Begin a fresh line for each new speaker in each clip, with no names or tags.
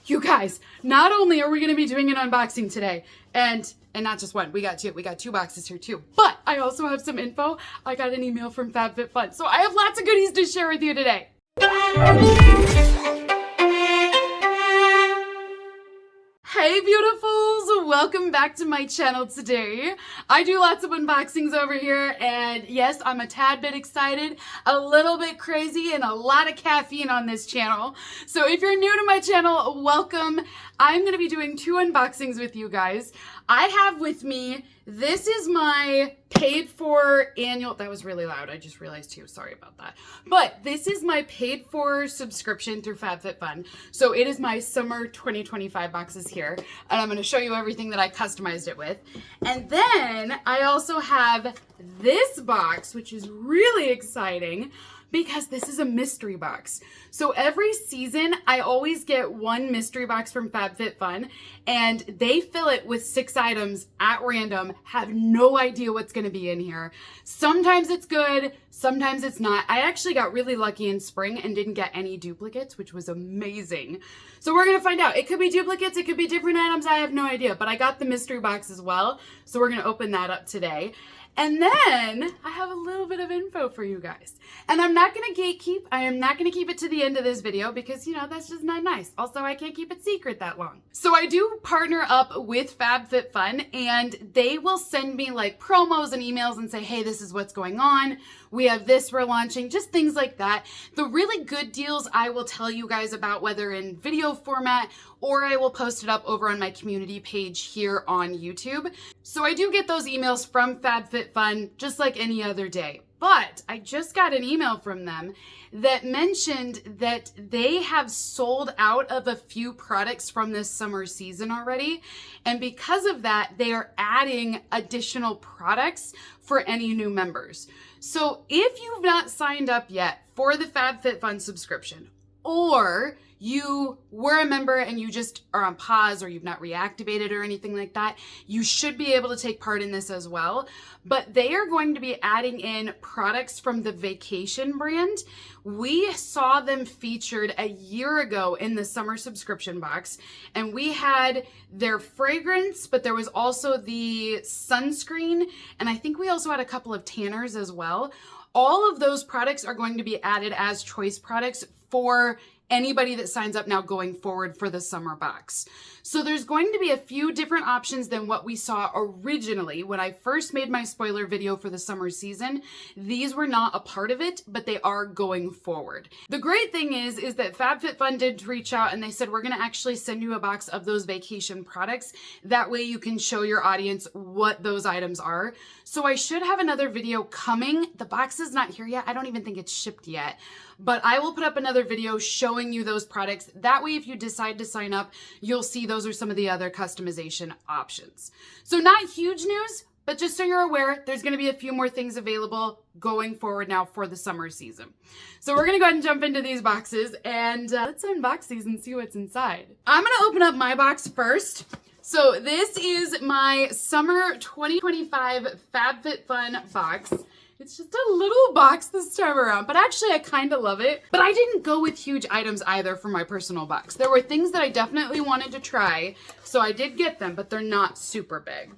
You guys, not only are we going to be doing an unboxing today, and not just one, we got two boxes here too, but I also have some info. I got an email from FabFitFun, so I have lots of goodies to share with you today. Hey beautifuls, welcome back to my channel today. I do lots of unboxings over here, and yes, I'm a tad bit excited, a little bit crazy, and a lot of caffeine on this channel. So if you're new to my channel, welcome. I'm going to be doing two unboxings with you guys. I have with me, this is my paid for annual, that was really loud, I just realized too, sorry about that. But this is my paid for subscription through FabFitFun. So it is my summer 2025 boxes here, and I'm going to show you everything that I customized it with. And then I also have this box, which is really exciting, because this is a mystery box. So every season, I always get one mystery box from FabFitFun, and they fill it with 6 items at random, have no idea what's gonna be in here. Sometimes it's good, sometimes it's not. I actually got really lucky in spring and didn't get any duplicates, which was amazing. So we're gonna find out. It could be duplicates, it could be different items, I have no idea, but I got the mystery box as well, so we're gonna open that up today. And then I have a little bit of info for you guys. And I'm not gonna gatekeep. I am not gonna keep it to the end of this video because, you know, that's just not nice. Also, I can't keep it secret that long. So I do partner up with FabFitFun, and they will send me like promos and emails and say, hey, this is what's going on. We have this we're launching, just things like that. The really good deals I will tell you guys about, whether in video format or I will post it up over on my community page here on YouTube. So I do get those emails from FabFitFun just like any other day. But I just got an email from them that mentioned that they have sold out of a few products from this summer season already. And because of that, they are adding additional products for any new members. So if you've not signed up yet for the FabFitFun subscription, or you were a member and you just are on pause or you've not reactivated or anything like that, you should be able to take part in this as well. But they are going to be adding in products from the Vacation brand. We saw them featured a year ago in the summer subscription box, and we had their fragrance, but there was also the sunscreen, and I think we also had a couple of tanners as well. All of those products are going to be added as choice products for anybody that signs up now going forward for the summer box. So there's going to be a few different options than what we saw originally when I first made my spoiler video for the summer season. These were not a part of it, but they are going forward. The great thing is that FabFitFun did reach out and they said, we're gonna actually send you a box of those Vacation products. That way you can show your audience what those items are. So I should have another video coming. The box is not here yet. I don't even think it's shipped yet. But I will put up another video showing you those products. That way, if you decide to sign up, you'll see those are some of the other customization options. So not huge news, but just so you're aware, there's gonna be a few more things available going forward now for the summer season. So we're gonna go ahead and jump into these boxes, and let's unbox these and see what's inside. I'm gonna open up my box first. So this is my summer 2025 FabFitFun box. It's just a little box this time around, but actually I kind of love it. But I didn't go with huge items either for my personal box. There were things that I definitely wanted to try, so I did get them, but they're not super big.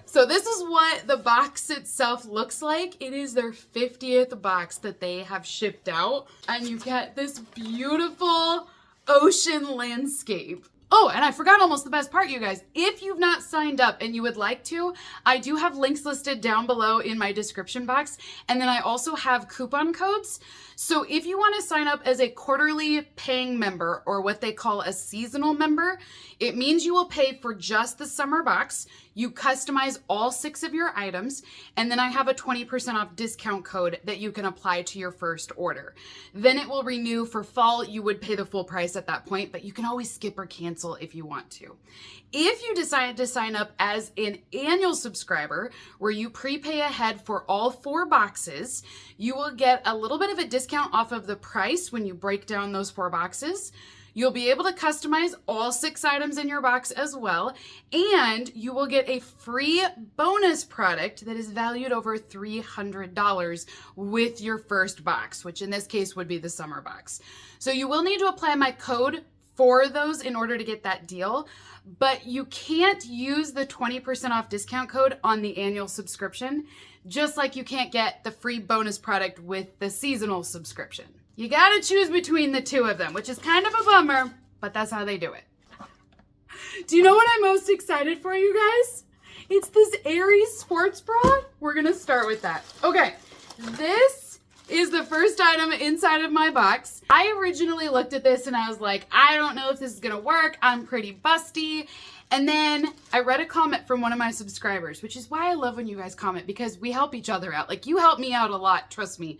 So this is what the box itself looks like. It is their 50th box that they have shipped out, and you get this beautiful ocean landscape. Oh, and I forgot almost the best part, you guys. If you've not signed up and you would like to, I do have links listed down below in my description box. And then I also have coupon codes. So if you want to sign up as a quarterly paying member, or what they call a seasonal member, it means you will pay for just the summer box. You customize all 6 of your items, and then I have a 20% off discount code that you can apply to your first order. Then it will renew for fall. You would pay the full price at that point, but you can always skip or cancel if you want to. If you decide to sign up as an annual subscriber, where you prepay ahead for all 4 boxes, you will get a little bit of a discount off of the price when you break down those 4 boxes. You'll be able to customize all 6 items in your box as well, and you will get a free bonus product that is valued over $300 with your first box, which in this case would be the summer box. So you will need to apply my code for those in order to get that deal, but you can't use the 20% off discount code on the annual subscription, just like you can't get the free bonus product with the seasonal subscription. You gotta choose between the two of them, which is kind of a bummer, but that's how they do it. Do you know what I'm most excited for, you guys? It's this Aerie sports bra. We're gonna start with that. Okay, this is the first item inside of my box. I originally looked at this and I was like, I don't know if this is gonna work. I'm pretty busty. And then I read a comment from one of my subscribers, which is why I love when you guys comment, because we help each other out. Like, you help me out a lot, trust me.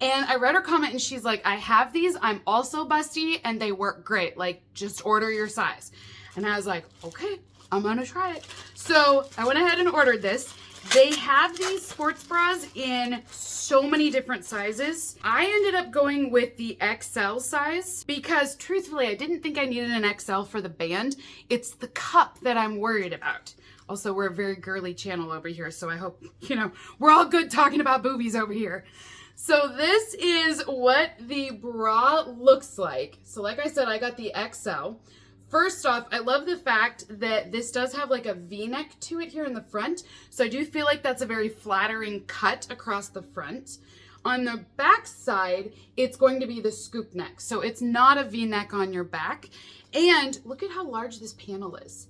And I read her comment and she's like, I have these, I'm also busty, and they work great. Like, just order your size. And I was like, okay, I'm gonna try it. So I went ahead and ordered this. They have these sports bras in so many different sizes. I ended up going with the XL size because truthfully, I didn't think I needed an XL for the band. It's the cup that I'm worried about. Also, we're a very girly channel over here, so I hope, we're all good talking about boobies over here. So this is what the bra looks like. So like I said, I got the XL. First off, I love the fact that this does have like a V-neck to it here in the front. So I do feel like that's a very flattering cut across the front. On the back side, it's going to be the scoop neck. So it's not a V-neck on your back. And look at how large this panel is.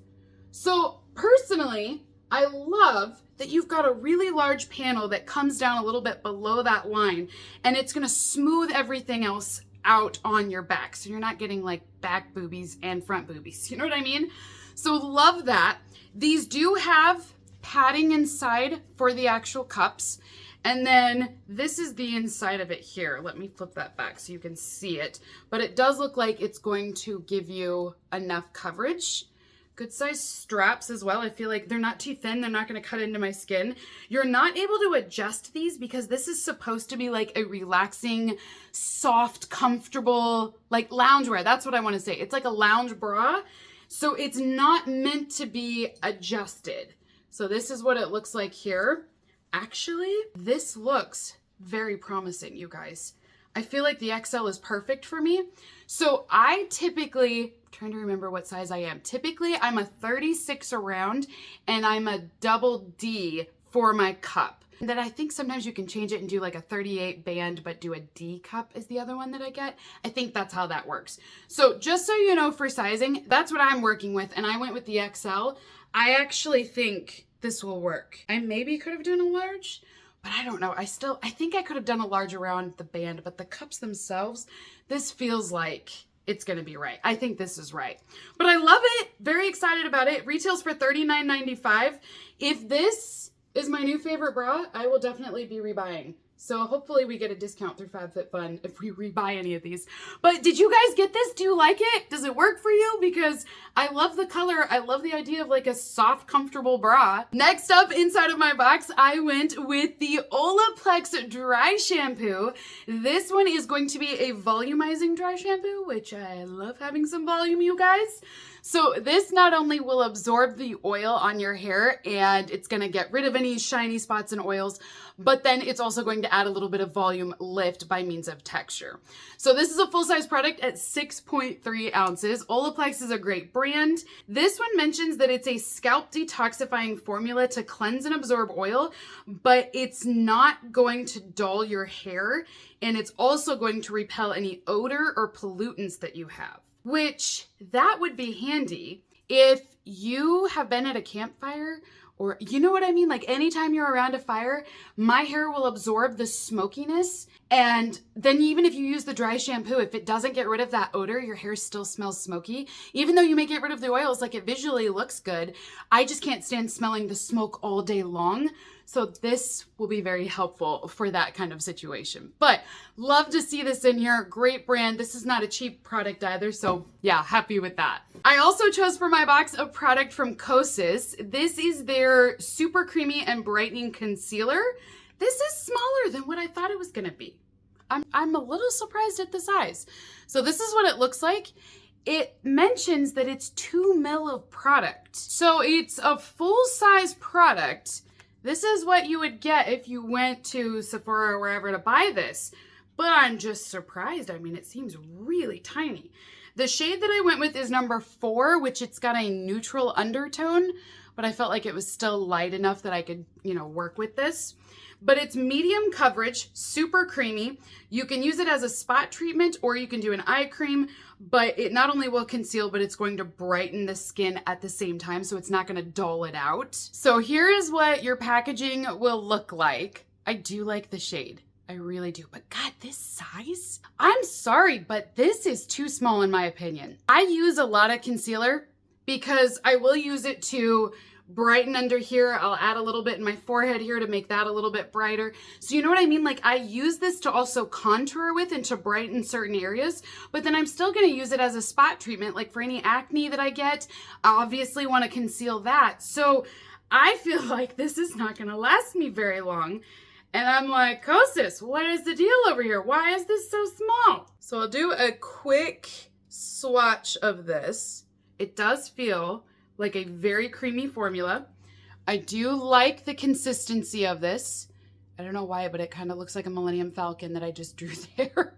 So personally, I love that you've got a really large panel that comes down a little bit below that line, and it's gonna smooth everything else out on your back. So you're not getting like back boobies and front boobies. You know what I mean? So love that. These do have padding inside for the actual cups. And then this is the inside of it here. Let me flip that back so you can see it. But it does look like it's going to give you enough coverage. Good size straps as well. I feel like they're not too thin. They're not going to cut into my skin. You're not able to adjust these because this is supposed to be like a relaxing, soft, comfortable, like loungewear. That's what I want to say. It's like a lounge bra. So it's not meant to be adjusted. So this is what it looks like here. Actually, this looks very promising, you guys. I feel like the XL is perfect for me. So I typically, I'm trying to remember what size I am. Typically, I'm a 36 around, and I'm a double D for my cup. And then I think sometimes you can change it and do like a 38 band, but do a D cup is the other one that I get. I think that's how that works. So just so you know, for sizing, that's what I'm working with, and I went with the XL. I actually think this will work. I maybe could have done a large, but I don't know. I think I could have done a large around the band, but the cups themselves, this feels like it's gonna be right. I think this is right. But I love it. Very excited about it. Retails for $39.95. If this is my new favorite bra, I will definitely be rebuying. So hopefully we get a discount through FabFitFun if we rebuy any of these. But did you guys get this? Do you like it? Does it work for you? Because I love the color. I love the idea of like a soft, comfortable bra. Next up inside of my box, I went with the Olaplex Dry Shampoo. This one is going to be a volumizing dry shampoo, which I love having some volume, you guys. So this not only will absorb the oil on your hair and it's gonna get rid of any shiny spots and oils, but then it's also going to add a little bit of volume lift by means of texture. So this is a full-size product at 6.3 ounces. Olaplex is a great brand. This one mentions that it's a scalp detoxifying formula to cleanse and absorb oil, but it's not going to dull your hair, and it's also going to repel any odor or pollutants that you have. Which, that would be handy if you have been at a campfire, or you know what I mean? Like anytime you're around a fire, my hair will absorb the smokiness. And then even if you use the dry shampoo, if it doesn't get rid of that odor, your hair still smells smoky. Even though you may get rid of the oils, like it visually looks good, I just can't stand smelling the smoke all day long. So this will be very helpful for that kind of situation. But love to see this in here. Great brand. This is not a cheap product either. So yeah, happy with that. I also chose for my box a product from Kosas. This is their Super Creamy and Brightening Concealer. This is smaller than what I thought it was gonna be. I'm a little surprised at the size. So this is what it looks like. It mentions that it's 2 ml of product. So it's a full-size product. This is what you would get if you went to Sephora or wherever to buy this. But I'm just surprised. I mean, it seems really tiny. The shade that I went with is number 4, which it's got a neutral undertone, but I felt like it was still light enough that I could, work with this. But it's medium coverage, super creamy. You can use it as a spot treatment or you can do an eye cream, but it not only will conceal, but it's going to brighten the skin at the same time, so it's not going to dull it out. So here is what your packaging will look like. I do like the shade. I really do. But God, this size? I'm sorry, but this is too small in my opinion. I use a lot of concealer because I will use it to brighten under here. I'll add a little bit in my forehead here to make that a little bit brighter. So you know what I mean? Like I use this to also contour with and to brighten certain areas, but then I'm still going to use it as a spot treatment. Like for any acne that I get, I obviously want to conceal that. So I feel like this is not going to last me very long. And I'm like, Kostas, what is the deal over here? Why is this so small? So I'll do a quick swatch of this. It does feel like a very creamy formula. I do like the consistency of this. I don't know why, but it kind of looks like a Millennium Falcon that I just drew there.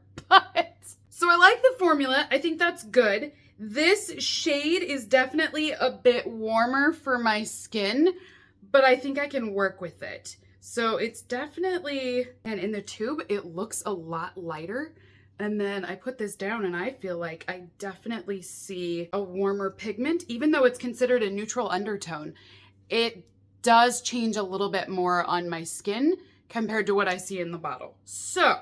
So I like the formula. I think that's good. This shade is definitely a bit warmer for my skin, but I think I can work with it. So it's definitely, and in the tube, it looks a lot lighter. And then I put this down and I feel like I definitely see a warmer pigment. Even though it's considered a neutral undertone, it does change a little bit more on my skin compared to what I see in the bottle. So,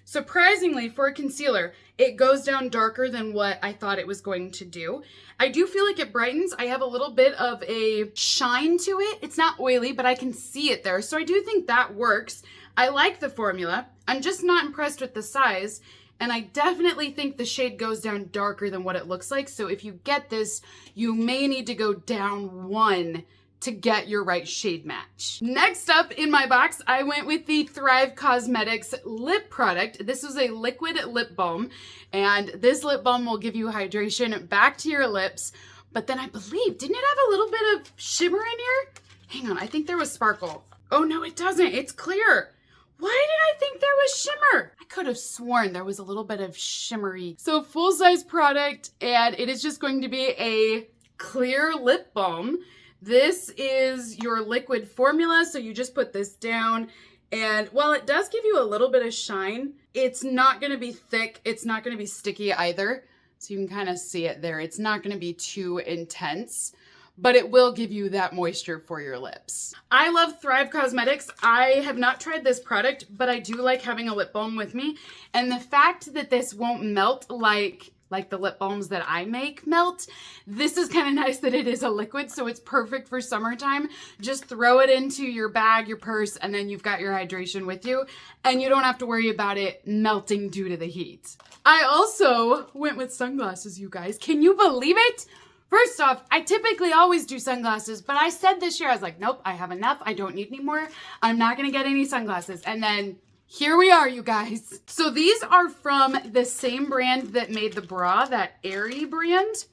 surprisingly for a concealer, it goes down darker than what I thought it was going to do. I do feel like it brightens. I have a little bit of a shine to it. It's not oily, but I can see it there. So I do think that works. I like the formula. I'm just not impressed with the size. And I definitely think the shade goes down darker than what it looks like. So if you get this, you may need to go down 1 to get your right shade match. Next up in my box, I went with the Thrive Cosmetics lip product. This is a liquid lip balm, and this lip balm will give you hydration back to your lips. But then I believe, didn't it have a little bit of shimmer in here? Hang on, I think there was sparkle. Oh no, it doesn't, it's clear. Why did I think there was shimmer? I could have sworn there was a little bit of shimmery. So full-size product, and it is just going to be a clear lip balm. This is your liquid formula, so you just put this down, and while it does give you a little bit of shine, it's not going to be thick. It's not going to be sticky either, so you can kind of see it there. It's not going to be too intense, but it will give you that moisture for your lips. I love Thrive Cosmetics. I have not tried this product, but I do like having a lip balm with me, and the fact that this won't melt like the lip balms that I make melt. This is kind of nice that it is a liquid, so it's perfect for summertime. Just throw it into your bag, your purse, and then you've got your hydration with you, and you don't have to worry about it melting due to the heat. I also went with sunglasses, you guys. Can you believe it? First off, I typically always do sunglasses, but I said this year, I was like, nope, I have enough. I don't need any more. I'm not gonna get any sunglasses. And then here we are, you guys. So these are from the same brand that made the bra, that Airy brand.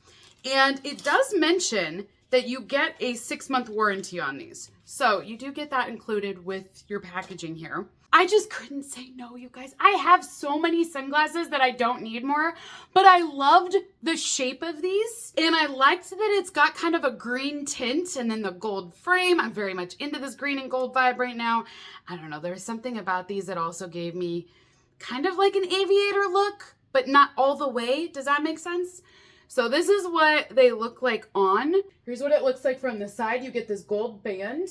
And it does mention that you get a 6-month warranty on these. So you do get that included with your packaging here. I just couldn't say no, you guys. I have so many sunglasses that I don't need more, but I loved the shape of these, and I liked that it's got kind of a green tint and then the gold frame. I'm very much into this green and gold vibe right now. I don't know, there's something about these that also gave me kind of like an aviator look, but not all the way. Does that make sense? So this is what they look like on. Here's what it looks like from the side. You get this gold band.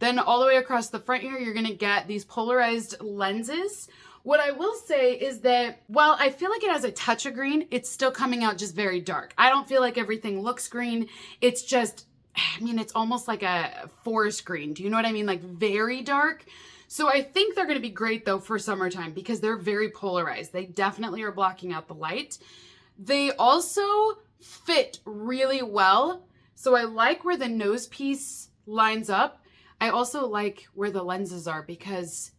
Then all the way across the front here, you're gonna get these polarized lenses. What I will say is that while I feel like it has a touch of green, it's still coming out just very dark. I don't feel like everything looks green. It's just, I mean, it's almost like a forest green. Do you know what I mean? Like very dark. So I think they're gonna be great though for summertime because they're very polarized. They definitely are blocking out the light. They also fit really well. So I like where the nose piece lines up. I also like where the lenses are because,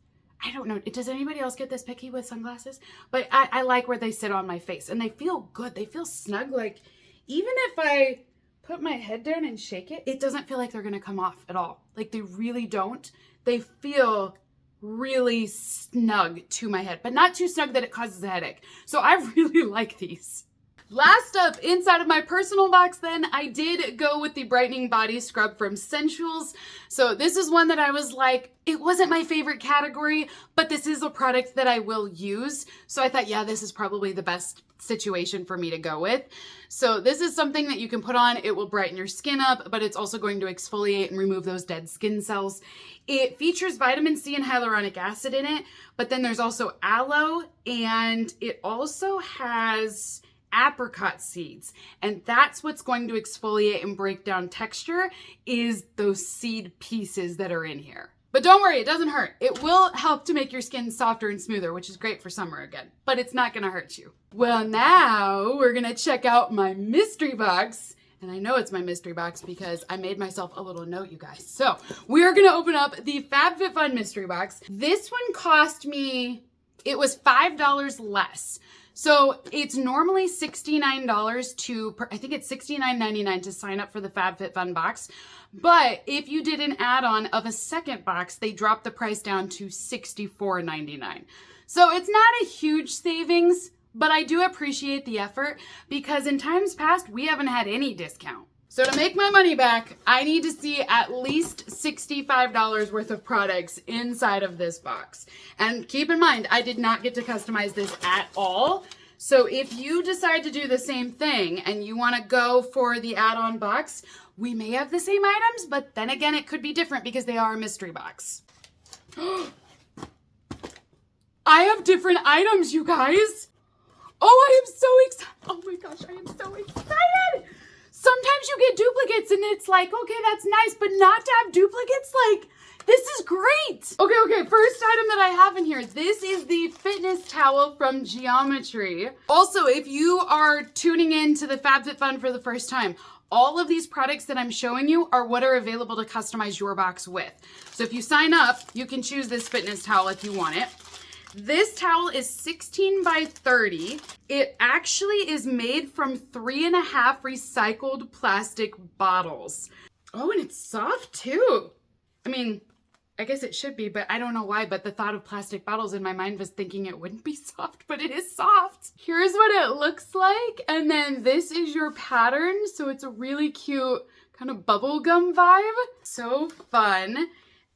I don't know, does anybody else get this picky with sunglasses? But I like where they sit on my face and they feel good. They feel snug. Like even if I put my head down and shake it, it doesn't feel like they're gonna come off at all. Like they really don't. They feel really snug to my head, but not too snug that it causes a headache. So I really like these. Last up, inside of my personal box then, I did go with the Brightening Body Scrub from Sensuals. So this is one that I was like, it wasn't my favorite category, but this is a product that I will use. So I thought, yeah, this is probably the best situation for me to go with. So this is something that you can put on. It will brighten your skin up, but it's also going to exfoliate and remove those dead skin cells. It features vitamin C and hyaluronic acid in it, but then there's also aloe, and it also has apricot seeds, and that's what's going to exfoliate and break down texture, is those seed pieces that are in here. But don't worry, it doesn't hurt. It will help to make your skin softer and smoother, which is great for summer again, but it's not gonna hurt you. Well, now we're gonna check out my mystery box. And I know it's my mystery box because I made myself a little note, you guys. So we're gonna open up the FabFitFun mystery box. This one cost me, it was $5 less. So it's normally $69 to, I think it's $69.99 to sign up for the FabFitFun box. But if you did an add-on of a second box, they dropped the price down to $64.99. So it's not a huge savings, but I do appreciate the effort because in times past, we haven't had any discount. So to make my money back, I need to see at least $65 worth of products inside of this box. And keep in mind, I did not get to customize this at all. So if you decide to do the same thing and you want to go for the add-on box, we may have the same items, but then again, it could be different because they are a mystery box. I have different items, you guys. Oh, I am so excited. Oh my gosh, I am so excited. Sometimes you get duplicates and it's like, okay, that's nice, but not to have duplicates, like, this is great. Okay, first item that I have in here. This is the fitness towel from Geometry. Also, if you are tuning in to the FabFitFun for the first time, all of these products that I'm showing you are what are available to customize your box with. So if you sign up, you can choose this fitness towel if you want it. This towel is 16 by 30. It actually is made from 3.5 recycled plastic bottles. Oh, and it's soft too. I mean, I guess it should be, but I don't know why, but the thought of plastic bottles in my mind was thinking it wouldn't be soft, but it is soft. Here's what it looks like. And then this is your pattern. So it's a really cute kind of bubblegum vibe. So fun.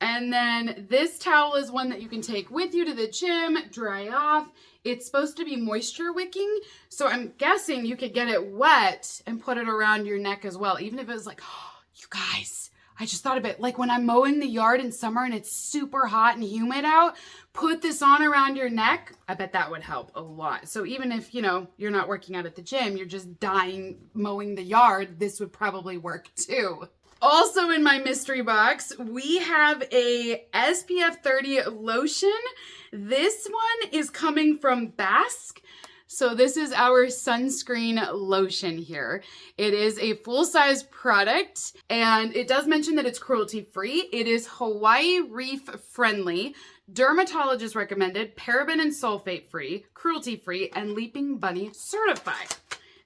And then this towel is one that you can take with you to the gym, dry off. It's supposed to be moisture wicking. So I'm guessing you could get it wet and put it around your neck as well. Even if it was like, oh, you guys, I just thought of it. Like when I'm mowing the yard in summer and it's super hot and humid out, put this on around your neck. I bet that would help a lot. So even if, you know, you're not working out at the gym, you're just dying mowing the yard, this would probably work too. Also in my mystery box, we have a SPF 30 lotion. This one is coming from Basque. So this is our sunscreen lotion here. It is a full-size product, and it does mention that it's cruelty-free. It is Hawaii Reef friendly, dermatologist recommended, paraben and sulfate free, cruelty-free, and Leaping Bunny certified.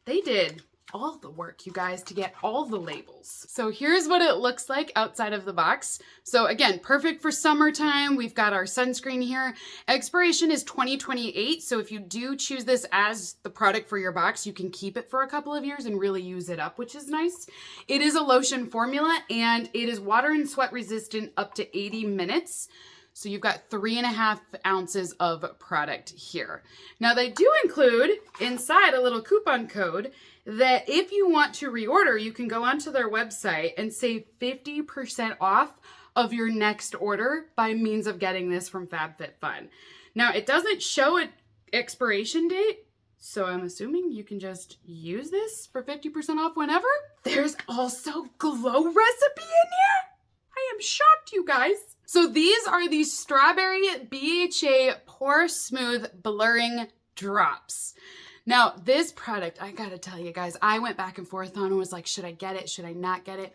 They did all the work, you guys, to get all the labels. So here's what it looks like outside of the box. So again, perfect for summertime. We've got our sunscreen here. Expiration is 2028. So if you do choose this as the product for your box, you can keep it for a couple of years and really use it up, which is nice. It is a lotion formula and it is water and sweat resistant up to 80 minutes. So you've got 3.5 ounces of product here. Now they do include inside a little coupon code that if you want to reorder, you can go onto their website and save 50% off of your next order by means of getting this from FabFitFun. Now it doesn't show an expiration date, so I'm assuming you can just use this for 50% off whenever. There's also glow recipe in here. I am shocked, you guys. So these are the Strawberry BHA Pore Smooth Blurring Drops. Now, this product, I gotta tell you guys, I went back and forth on and was like, should I get it? Should I not get it?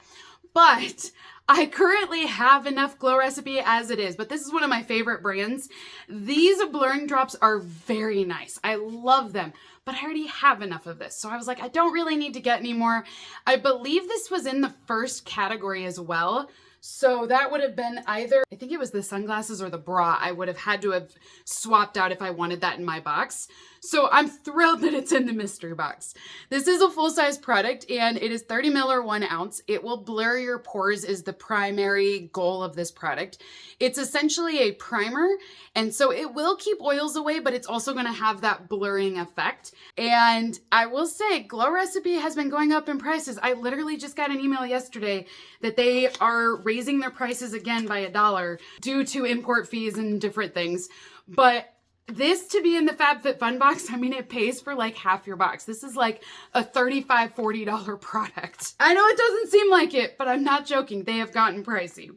But I currently have enough Glow Recipe as it is, but this is one of my favorite brands. These blurring drops are very nice. I love them, but I already have enough of this. So I was like, I don't really need to get any more. I believe this was in the first category as well. So that would have been either, I think it was the sunglasses or the bra. I would have had to have swapped out if I wanted that in my box. So I'm thrilled that it's in the mystery box. This is a full-size product and it is 30 ml or 1 ounce. It will blur your pores is the primary goal of this product. It's essentially a primer, and so it will keep oils away, but it's also going to have that blurring effect. And I will say Glow Recipe has been going up in prices. I literally just got an email yesterday that they are raising their prices again by $1 due to import fees and different things. But this to be in the FabFitFun box, I mean, it pays for like half your box. This is like a $35, $40 product. I know it doesn't seem like it, but I'm not joking. They have gotten pricey.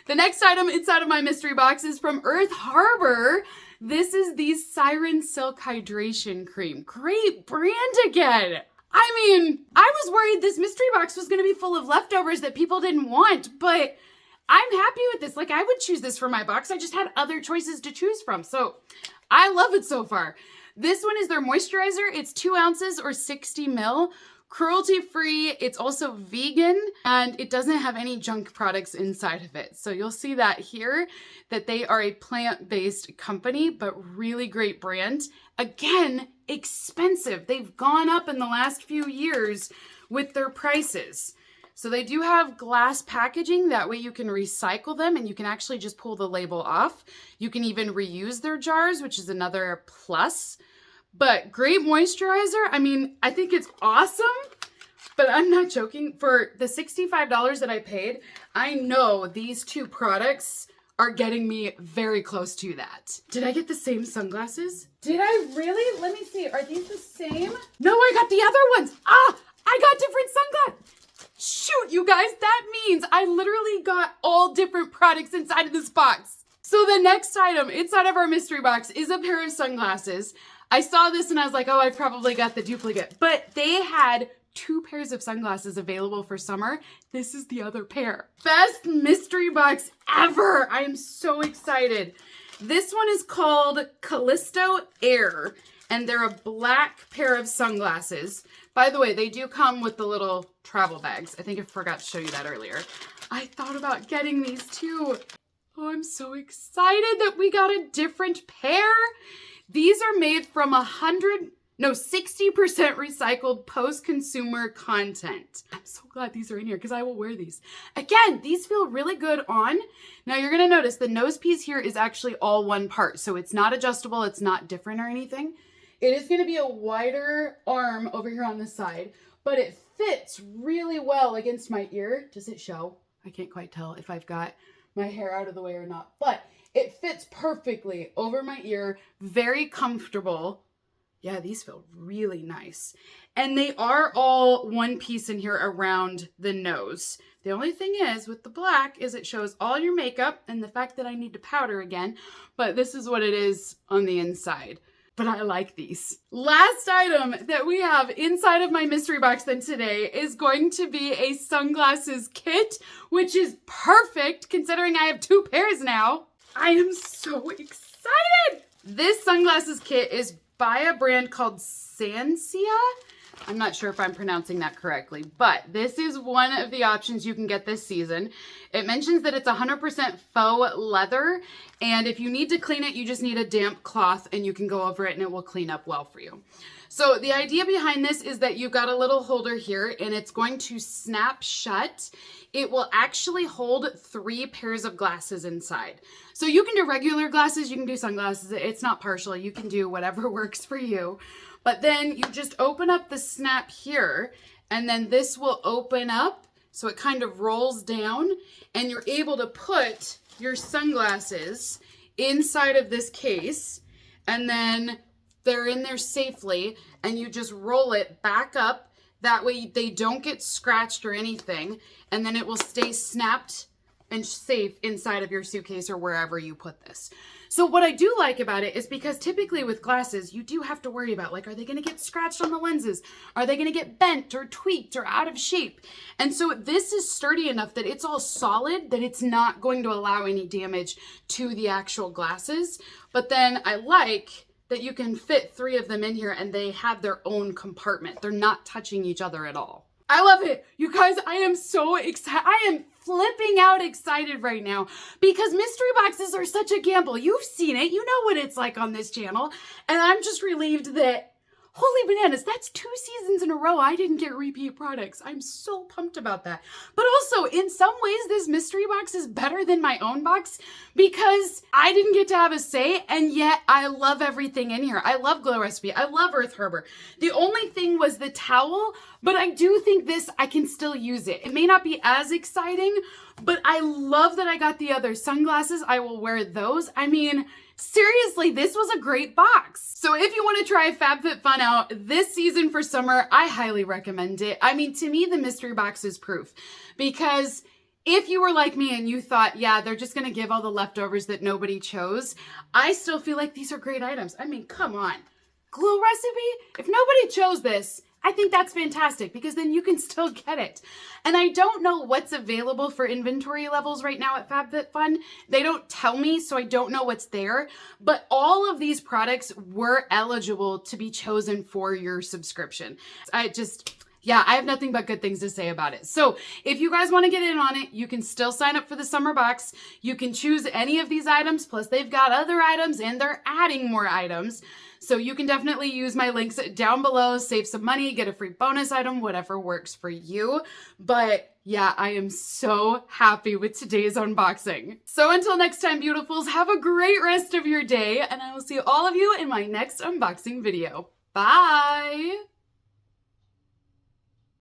The next item inside of my mystery box is from Earth Harbor. This is the Siren Silk Hydration Cream. Great brand again. I mean, I was worried this mystery box was going to be full of leftovers that people didn't want, but I'm happy with this. Like, I would choose this for my box. I just had other choices to choose from. So I love it so far. This one is their moisturizer. It's 2 ounces or 60 ml. Cruelty-free. It's also vegan, and it doesn't have any junk products inside of it. So you'll see that here, that they are a plant-based company, but really great brand. Again, expensive. They've gone up in the last few years with their prices. So they do have glass packaging. That way you can recycle them and you can actually just pull the label off. You can even reuse their jars, which is another plus. But great moisturizer. I mean, I think it's awesome, but I'm not joking. For the $65 that I paid, I know these two products are getting me very close to that. Did I get the same sunglasses? Did I really? Let me see. Are these the same? No, I got the other ones. Ah, I got different sunglasses. Shoot, you guys, that means I literally got all different products inside of this box. So the next item inside of our mystery box is a pair of sunglasses. I saw this and I was like, oh, I probably got the duplicate. But they had 2 pairs of sunglasses available for summer. This is the other pair. Best mystery box ever. I am so excited. This one is called Callisto Air, and they're a black pair of sunglasses. By the way, they do come with the little travel bags. I think I forgot to show you that earlier. I thought about getting these too. Oh, I'm so excited that we got a different pair. These are made from 60% recycled post-consumer content. I'm so glad these are in here because I will wear these. Again, these feel really good on. Now you're gonna notice the nose piece here is actually all one part. So it's not adjustable, it's not different or anything. It is gonna be a wider arm over here on the side, but it fits really well against my ear. Does it show? I can't quite tell if I've got my hair out of the way or not, but it fits perfectly over my ear, very comfortable. Yeah, these feel really nice. And they are all one piece in here around the nose. The only thing is with the black is it shows all your makeup and the fact that I need to powder again, but this is what it is on the inside. But I like these. Last item that we have inside of my mystery box then today is going to be a sunglasses kit, which is perfect considering I have 2 pairs now. I am so excited. This sunglasses kit is by a brand called Sansia. I'm not sure if I'm pronouncing that correctly, but this is one of the options you can get this season. It mentions that it's 100% faux leather, and if you need to clean it, you just need a damp cloth and you can go over it and it will clean up well for you. So the idea behind this is that you've got a little holder here and it's going to snap shut. It will actually hold 3 pairs of glasses inside. So you can do regular glasses, you can do sunglasses. It's not partial. You can do whatever works for you. But then you just open up the snap here and then this will open up. So it kind of rolls down and you're able to put your sunglasses inside of this case and then they're in there safely and you just roll it back up. That way they don't get scratched or anything, and then it will stay snapped and safe inside of your suitcase or wherever you put this. So what I do like about it is because typically with glasses, you do have to worry about, like, are they going to get scratched on the lenses? Are they going to get bent or tweaked or out of shape? And so this is sturdy enough that it's all solid, that it's not going to allow any damage to the actual glasses. But then I like that you can fit 3 of them in here and they have their own compartment. They're not touching each other at all. I love it. You guys, I am so excited. I am flipping out excited right now because mystery boxes are such a gamble. You've seen it. You know what it's like on this channel. And I'm just relieved that, holy bananas, that's 2 seasons in a row I didn't get repeat products. I'm so pumped about that. But also, in some ways, this mystery box is better than my own box because I didn't get to have a say, and yet I love everything in here. I love Glow Recipe. I love Earth Harbor. The only thing was the towel, but I do think this, I can still use it. It may not be as exciting, but I love that I got the other sunglasses. I will wear those. I mean, seriously, this was a great box. So if you want to try FabFitFun out this season for summer, I highly recommend it. I mean, to me, the mystery box is proof because if you were like me and you thought, yeah, they're just going to give all the leftovers that nobody chose, I still feel like these are great items. I mean, come on. Glow Recipe? If nobody chose this, I think that's fantastic because then you can still get it. And I don't know what's available for inventory levels right now at FabFitFun. They don't tell me, so I don't know what's there. But all of these products were eligible to be chosen for your subscription. Yeah, I have nothing but good things to say about it. So if you guys want to get in on it, you can still sign up for the summer box. You can choose any of these items, plus they've got other items and they're adding more items. So you can definitely use my links down below, save some money, get a free bonus item, whatever works for you. But yeah, I am so happy with today's unboxing. So until next time, beautifuls, have a great rest of your day, and I will see all of you in my next unboxing video. Bye!